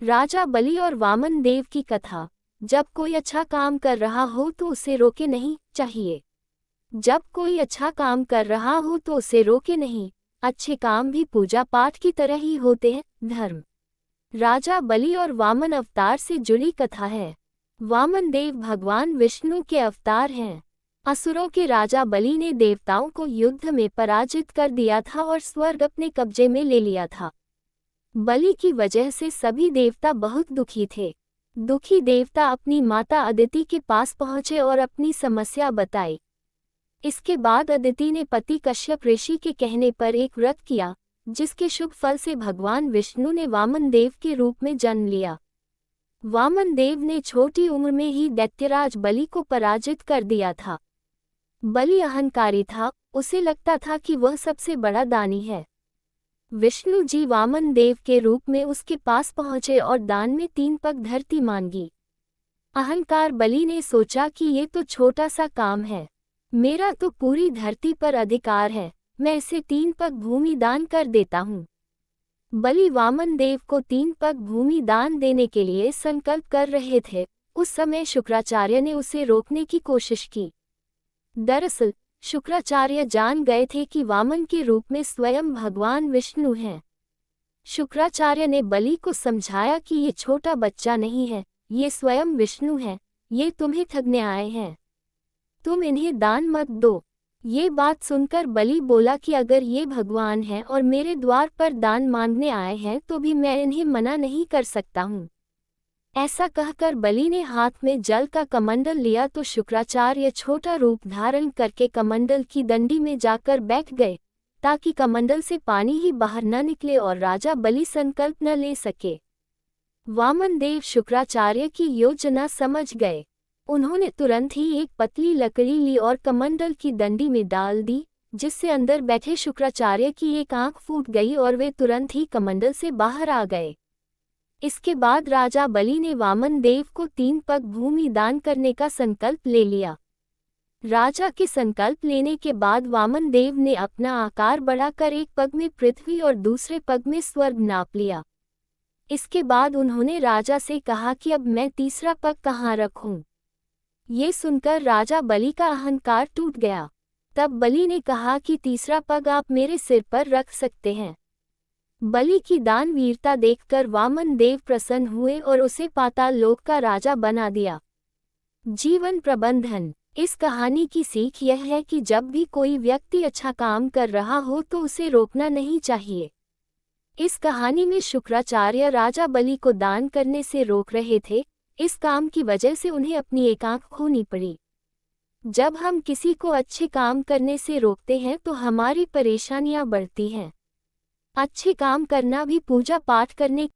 राजा बलि और वामन देव की कथा। जब कोई अच्छा काम कर रहा हो तो उसे रोके नहीं चाहिए। जब कोई अच्छा काम कर रहा हो तो उसे रोके नहीं। अच्छे काम भी पूजा पाठ की तरह ही होते हैं। धर्म। राजा बलि और वामन अवतार से जुड़ी कथा है। वामन देव भगवान विष्णु के अवतार हैं। असुरों के राजा बलि ने देवताओं को युद्ध में पराजित कर दिया था और स्वर्ग अपने कब्जे में ले लिया था। बलि की वजह से सभी देवता बहुत दुखी थे। दुखी देवता अपनी माता अदिति के पास पहुंचे और अपनी समस्या बताई। इसके बाद अदिति ने पति कश्यप ऋषि के कहने पर एक व्रत किया, जिसके शुभ फल से भगवान विष्णु ने वामन देव के रूप में जन्म लिया। वामन देव ने छोटी उम्र में ही दैत्यराज बलि को पराजित कर दिया था। बलि अहंकारी था, उसे लगता था कि वह सबसे बड़ा दानी है। विष्णु जी वामन देव के रूप में उसके पास पहुंचे और दान में 3 पग धरती मांगी। अहंकार बलि ने सोचा कि ये तो छोटा सा काम है, मेरा तो पूरी धरती पर अधिकार है, मैं इसे 3 पग भूमि दान कर देता हूँ। बलि वामन देव को 3 पग भूमि दान देने के लिए संकल्प कर रहे थे। उस समय शुक्राचार्य ने उसे रोकने की कोशिश की। दरअसल शुक्राचार्य जान गए थे कि वामन के रूप में स्वयं भगवान विष्णु हैं। शुक्राचार्य ने बलि को समझाया कि ये छोटा बच्चा नहीं है, ये स्वयं विष्णु है, ये तुम्हें ठगने आए हैं, तुम इन्हें दान मत दो। ये बात सुनकर बलि बोला कि अगर ये भगवान हैं और मेरे द्वार पर दान मांगने आए हैं तो भी मैं इन्हें मना नहीं कर सकता हूँ। ऐसा कहकर बलि ने हाथ में जल का कमंडल लिया तो शुक्राचार्य छोटा रूप धारण करके कमंडल की दंडी में जाकर बैठ गए, ताकि कमंडल से पानी ही बाहर न निकले और राजा बलि संकल्प न ले सके। वामन देव शुक्राचार्य की योजना समझ गए। उन्होंने तुरंत ही एक पतली लकड़ी ली और कमंडल की दंडी में डाल दी, जिससे अंदर बैठे शुक्राचार्य की एक आंख फूट गई और वे तुरंत ही कमंडल से बाहर आ गए। इसके बाद राजा बलि ने वामन देव को 3 पग भूमि दान करने का संकल्प ले लिया। राजा के संकल्प लेने के बाद वामन देव ने अपना आकार बढ़ाकर एक पग में पृथ्वी और दूसरे पग में स्वर्ग नाप लिया। इसके बाद उन्होंने राजा से कहा कि अब मैं तीसरा पग कहाँ रखूं। ये सुनकर राजा बलि का अहंकार टूट गया। तब बलि ने कहा कि तीसरा पग आप मेरे सिर पर रख सकते हैं। बलि की दानवीरता देखकर वामन देव प्रसन्न हुए और उसे पाताल लोक का राजा बना दिया। जीवन प्रबंधन। इस कहानी की सीख यह है कि जब भी कोई व्यक्ति अच्छा काम कर रहा हो तो उसे रोकना नहीं चाहिए। इस कहानी में शुक्राचार्य राजा बलि को दान करने से रोक रहे थे। इस काम की वजह से उन्हें अपनी एक आंख खोनी पड़ी। जब हम किसी को अच्छे काम करने से रोकते हैं तो हमारी परेशानियां बढ़ती हैं। अच्छे काम करना भी पूजा पाठ करने